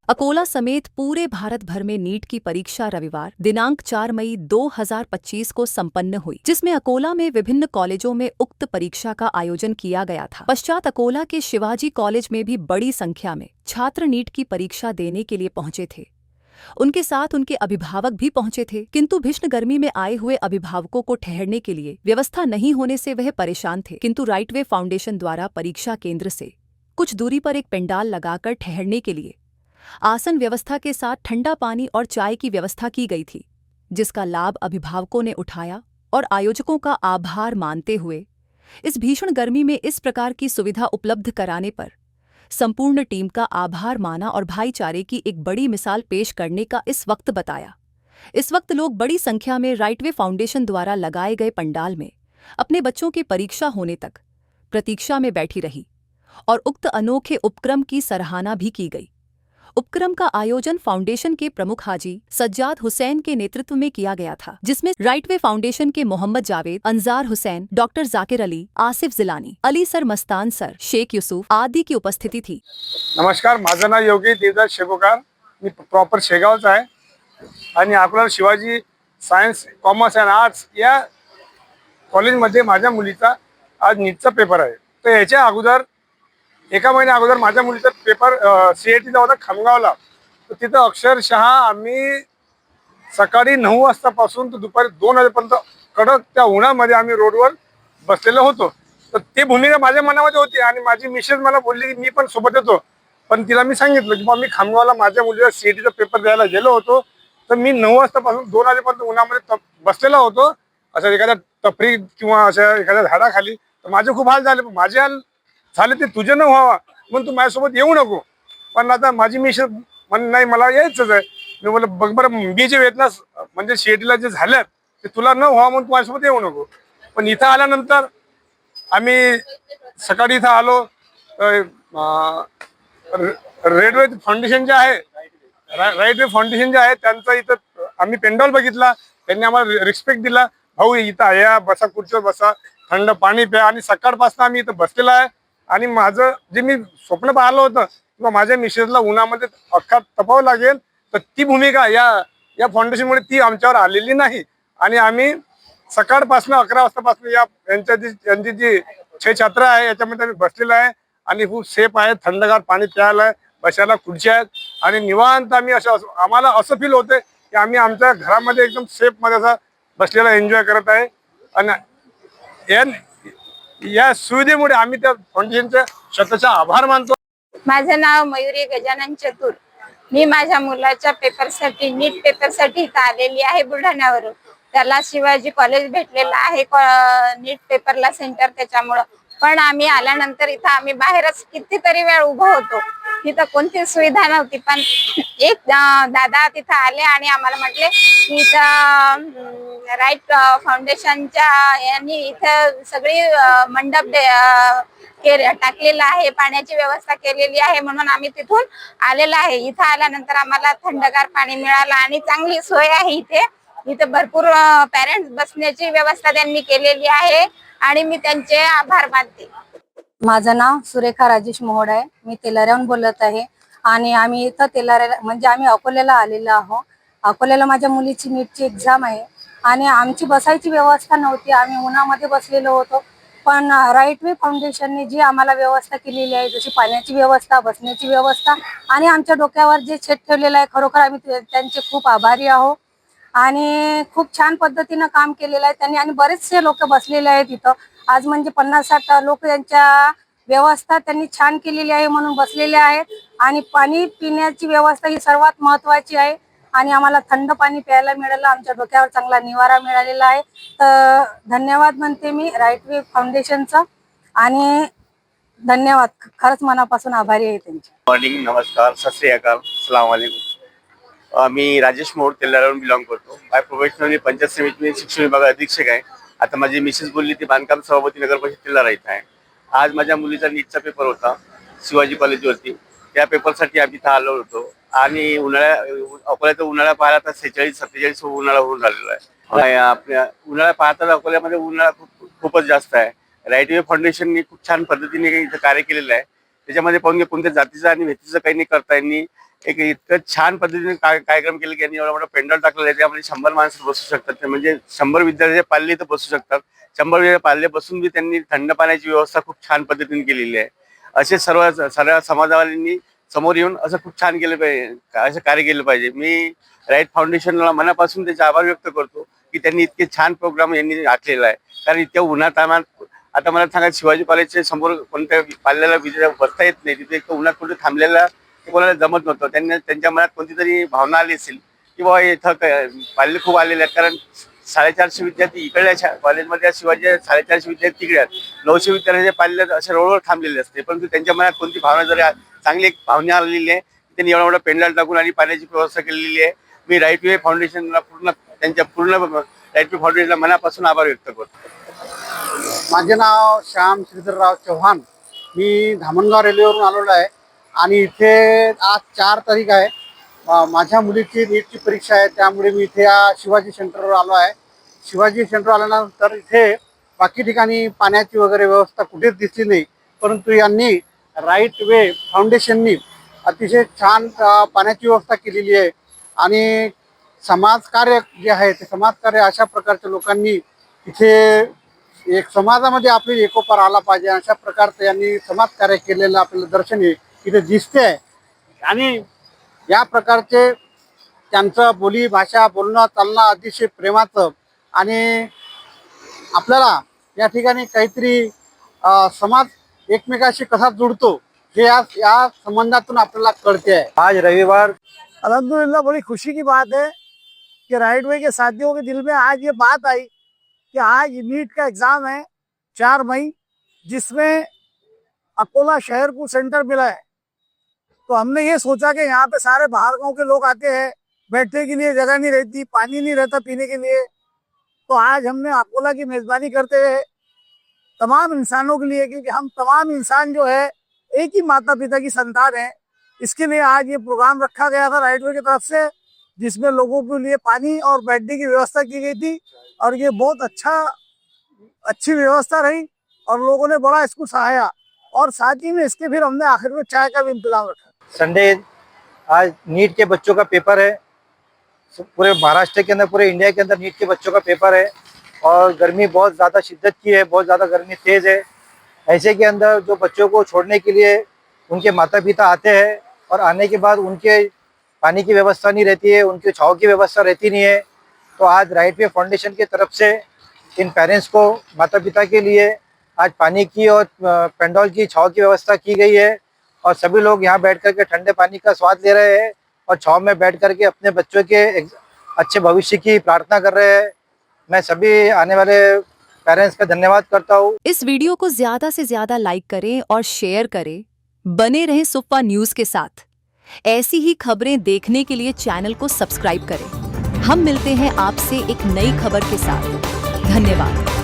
अकोला समेत पूरे भारत भर में नीट की परीक्षा रविवार दिनांक 4 मई 2025 को संपन्न हुई, जिसमें अकोला में विभिन्न कॉलेजों में उक्त परीक्षा का आयोजन किया गया था। पश्चात अकोला के शिवाजी कॉलेज में भी बड़ी संख्या में छात्र नीट की परीक्षा देने के लिए पहुंचे थे। उनके साथ उनके अभिभावक भी पहुंचे थे, किंतु भीषण गर्मी में आए हुए अभिभावकों को ठहरने के लिए व्यवस्था नहीं होने से वह परेशान थे। किंतु राइट वे फाउंडेशन द्वारा परीक्षा केंद्र से कुछ दूरी पर एक पंडाल लगाकर ठहरने के लिए आसन व्यवस्था के साथ ठंडा पानी और चाय की व्यवस्था की गई थी, जिसका लाभ अभिभावकों ने उठाया और आयोजकों का आभार मानते हुए इस भीषण गर्मी में इस प्रकार की सुविधा उपलब्ध कराने पर संपूर्ण टीम का आभार माना और भाईचारे की एक बड़ी मिसाल पेश करने का इस वक्त बताया। इस वक्त लोग बड़ी संख्या में राइट वे फाउंडेशन द्वारा लगाए गए पंडाल में अपने बच्चों की परीक्षा होने तक प्रतीक्षा में बैठी रही और उक्त अनोखे उपक्रम की सराहना भी की गई। उपक्रम का आयोजन फाउंडेशन के प्रमुख हाजी सज्जाद हुसैन के नेतृत्व में किया गया था, जिसमें राइट वे फाउंडेशन के Mohammed Javed, Anjar Hussain, doctor Zakir Ali, Asif Jilani, Ali sir Mastan sir, Sheikh Yusuf आदि की उपस्थिति थी। नमस्कार, माझं नाव योगी देवदास शेगोकार, मी प्रॉपर शेगावचा आहे आणि Akola Shivaji science commerce and arts या कॉलेजमध्ये माझ्या मुलीचा आज नीटचा पेपर आहे। तर याच्या अगोदर एका महिन्या अगोदर माझ्या मुलीचा पेपर CITचा होता खामगावला। तर तिथं अक्षरशः आम्ही सकाळी 9 वाजतापासून तर दुपारी 2 वाजेपर्यंत कडक त्या उन्हामध्ये आम्ही रोडवर बसलेलो होतो। तर ती भूमिका माझ्या मनामध्ये होती आणि माझी मिसेस मला बोलली की मी पण सोबत येतो, पण तिला मी सांगितलं की मी खामगावला माझ्या मुलीचा CITचा पेपर द्यायला गेलो होतो। तर मी 9 वाजतापासून 2 वाजेपर्यंत उन्हामध्ये बसलेलो होतो, असं एखाद्या टपरी किंवा अशा एखाद्या झाडाखाली। तर माझे खूप हाल झाले, माझे हाल झाले ते तुझे न व्हावा म्हणून तू माझ्यासोबत येऊ नको। पण आता माझी मिसेस म्हण नाही मला यायचंच आहे। मी बोललो बघ बरं, मी जे वेदना म्हणजे CITला जे झाल्यात ते तुला न व्हावं म्हणून तू माझ्यासोबत येऊ नको। पण इथं आल्यानंतर आम्ही सकाळी इथं आलो, रेड वे फाउंडेशन जे आहे, राईट वे फाउंडेशन जे आहे त्यांचा इथं आम्ही पेंडॉल बघितला, त्यांनी आम्हाला रिस्पेक्ट दिला। भाऊ इथं या, बसा, खुर्चीवर बसा, थंड पाणी प्या। आणि सकाळपासून आम्ही इथं बसलेलो आहे आणि माझं जे मी स्वप्न पाहिलं होतं किंवा माझ्या मिसेसला उन्हामध्ये अख्खा तपावं लागेल, तर ती भूमिका या फाउंडेशनमुळे ती आमच्यावर आलेली नाही। आणि आम्ही सकाळपासून 11 वाजतापासून यांची जी 6 छात्र आहे याच्यामध्ये आम्ही बसलेलो आहे आणि खूप सेफ आहे, थंडगार पाणी प्यायला आहे, बसायला खुर्च्या आहेत आणि निवांत आम्ही आम्हाला असं फील होतं की आम्ही आमच्या घरामध्ये एकदम सेफ मध्ये असा बसलेला एन्जॉय करत आहे। आणि या सुविधेमुळे आम्ही त्या फाउंडेशनचे स्वतःचा आभार मानतो। माझं नाव मयुरी गजानन चतुर। मी माझ्या मुलाच्या पेपरसाठी नीट पेपरसाठी इथं आलेली आहे बुलढाण्यावरून। त्याला शिवाजी कॉलेज भेटलेलं आहे नीट पेपरला सेंटर त्याच्यामुळं। पण आम्ही आल्यानंतर इथं आम्ही बाहेरच कितीतरी वेळ उभं होतो, तिथं कोणतीच सुविधा नव्हती। पण एक दादा तिथं आले आणि आम्हाला म्हटले की इथं राईट फाउंडेशनच्या यांनी इथं सगळी मंडप टाकलेला आहे, पाण्याची व्यवस्था केलेली आहे, म्हणून आम्ही तिथून आलेला आहे। इथं आल्यानंतर आम्हाला थंडगार पाणी मिळालं आणि चांगली सोय आहे इथे भरपूर पेरेंट्स बसण्याची व्यवस्था त्यांनी केलेली आहे आणि मी त्यांचे आभार मानते। माझं नाव सुरेखा राजेश मोहोड आहे, मी तेलाऱ्याहून बोलत आहे आणि आम्ही इथं तेलाऱ्याला म्हणजे आम्ही अकोल्याला आलेलो आहोत। अकोल्याला माझ्या मुलीची नीटची एक्झाम आहे आणि आमची बसायची व्यवस्था नव्हती, आम्ही उन्हामध्ये बसलेलो होतो। पण राईट वे फाउंडेशनने जी आम्हाला व्यवस्था केलेली आहे, जशी पाण्याची व्यवस्था, बसण्याची व्यवस्था आणि आमच्या डोक्यावर जे छत ठेवलेलं आहे, खरोखर आम्ही त्यांचे खूप आभारी आहोत आणि खूप छान पद्धतीनं काम केलेलं आहे त्यांनी आणि बरेचसे लोक बसलेले आहेत इथं। आज म्हणजे 50-60 लोक त्यांच्या व्यवस्था त्यांनी छान केलेली आहे म्हणून बसलेले आहेत आणि पाणी पिण्याची व्यवस्था ही सर्वात महत्त्वाची आहे आणि आम्हाला थंड पाणी प्यायला मिळालं, आमच्या डोक्यावर चांगला निवारा मिळालेला आहे। तर धन्यवाद म्हणते मी राईट वे फाउंडेशनचा आणि धन्यवाद, खरंच मनापासून आभारी आहे त्यांचे। मॉर्निंग, नमस्कार, सत श्री अकाल, अस्सलाम वालेकुम। मी राजेश मोहोड तेलाऱ्यावरून बिलॉंग करतो। बाय प्रोफेशनल मी पंचायत समिती शिक्षण विभाग अधीक्षक आहे। आता माझी मिसेस बोलली ती बांधकाम सभापती नगर परिषद तेलारा इथं आहे। आज माझ्या मुलीचा नीटचा पेपर होता शिवाजी कॉलेजवरती, त्या पेपरसाठी आम्ही इथं आलो होतो आणि अकोल्याचा उन्हाळा पाहिला तर 46-47 उन्हाळा होऊन राहिलेला आहे. आपल्या उन्हाळा पाहता अकोल्यामध्ये उन्हाळा खूपच जास्त आहे. राईट वे फाउंडेशननी खूप छान पद्धतीने इथं कार्य केलेलं आहे. त्याच्यामध्ये पाहून घे कोणत्या जातीचं आणि व्यक्तीचं काही नाही करता यांनी एक इतकं छान पद्धतीने कार्यक्रम केले की यांनी एवढा मोठा पेंडॉल टाकलेला आहे. त्यामध्ये 100 माणसं बसू शकतात. ते म्हणजे 100 विद्यार्थी पाल्ले इथं बसू शकतात. 100 पाल्ले बसून बी त्यांनी थंड पाण्याची व्यवस्था खूप छान पद्धतीने केलेली आहे. असे सर्व समाजवाल्यांनी समोर येऊन असं खूप छान केलं पाहिजे, असं कार्य केलं पाहिजे. मी राईट फाउंडेशनला मनापासून त्याचे आभार व्यक्त करतो की त्यांनी इतके छान प्रोग्राम यांनी आखलेला आहे. कारण इतक्या उन्हातान्हात आता मला सांगा शिवाजी कॉलेजच्या समोर कोणत्या पाल्याला बसता येत नाही. तिथे एक उन्हात कुठे थांबलेला ते कोणाला जमत नव्हतं. त्यांच्या मनात कोणती तरी भावना आली असेल की बाबा इथं पाल्ले खूप आलेले आहेत. कारण 450 विद्यार्थी इकडल्या कॉलेजमध्ये शिवाजी 450 विद्यार्थी तिकडे आहेत. 900 विद्यार्थी पाल्ले असे रोडवर थांबलेले असते. परंतु त्यांच्या मनात कोणती भावना जरी चांगली एक भावना आलेली आहे त्यांनी एवढा मोठा पेंडॉल टाकून आणि पाण्याची व्यवस्था केलेली आहे. मी राईट वे फाउंडेशनला पूर्ण राईट वे फाउंडेशनला मनापासून आभार व्यक्त करतो. माझे नाव श्याम श्रीधरराव चव्हाण. मी धामणगाव रेल्वेवरून आलेलो आहे आणि इथे आज 4 तारीख आहे. माझ्या मुलीची नीटची परीक्षा आहे. त्यामुळे मी इथे या शिवाजी सेंटरवर आलो आहे. शिवाजी सेंटरवर आल्यानंतर इथे बाकी ठिकाणी पाण्याची वगैरे व्यवस्था कुठेच दिसली नाही. परंतु यांनी राईट वे फाउंडेशननी अतिशय छान पाण्याची व्यवस्था केलेली आहे. आणि समाजकार्य जे आहे ते समाजकार्य अशा प्रकारच्या लोकांनी इथे एक समाजामध्ये आपली एकोपा राहिला पाहिजे अशा प्रकारचं यांनी समाजकार्य केलेलं आपल्याला दर्शन इथे दिसते आहे. आणि या प्रकारचे त्यांचं बोली भाषा बोलणं चालणं अतिशय प्रेमाचं आणि आपल्याला या ठिकाणी काहीतरी समाज एकमेकाशी कसा जुडतो हे या संबंधातून आपल्याला कळते आहे. आज रविवार अल्हम्दुलिल्लाह बड़ी खुशी की बात है कि राइट वे के साथियों के दिल में आज ये बात आई कि आज नीट का एग्जाम है 4 मई, जिसमें अकोला शहर को सेंटर मिला है. तो हमने ये सोचा कि यहाँ पे सारे बाहर गांव के लोग आते हैं, बैठने के लिए जगह नहीं रहती, पानी नहीं रहता पीने के लिए. तो आज हमने अकोला की मेजबानी करते हुए तमाम इंसानों के लिए, क्योंकि हम तमाम इंसान जो है एक ही माता पिता की संतान है, इसके लिए आज ये प्रोग्राम रखा गया था राइट वे की तरफ से, जिसमें लोगों के लिए पानी और बैठने की व्यवस्था की गई थी. और ये बहुत अच्छी व्यवस्था रही और लोगों ने बड़ा इसको सराहा. और साथ ही में इसके फिर हमने आखिर में चाय का भी इंतजाम रखा. संडे आज नीट के बच्चों का पेपर है. पूरे महाराष्ट्र के अंदर, पूरे इंडिया के अंदर नीट के बच्चों का पेपर है. और गर्मी बहुत ज़्यादा शिद्दत की है, बहुत ज़्यादा गर्मी तेज़ है. ऐसे के अंदर जो बच्चों को छोड़ने के लिए उनके माता पिता आते हैं और आने के बाद उनके पानी की व्यवस्था नहीं रहती है, उनके छाँव की व्यवस्था रहती नहीं है. तो आज राइट वे फाउंडेशन की तरफ से इन पेरेंट्स को, माता पिता के लिए आज पानी की और पेंडॉल की छाँव की व्यवस्था की गई है. और सभी लोग यहाँ बैठ करके ठंडे पानी का स्वाद ले रहे हैं और छाँव में बैठ करके अपने बच्चों के अच्छे भविष्य की प्रार्थना कर रहे हैं. मैं सभी आने वाले पेरेंट्स का धन्यवाद करता हूँ. इस वीडियो को ज्यादा से ज्यादा लाइक करें और शेयर करें. बने रहें सुप्पा न्यूज के साथ. ऐसी ही खबरें देखने के लिए चैनल को सब्सक्राइब करें. हम मिलते हैं आपसे एक नई खबर के साथ. धन्यवाद.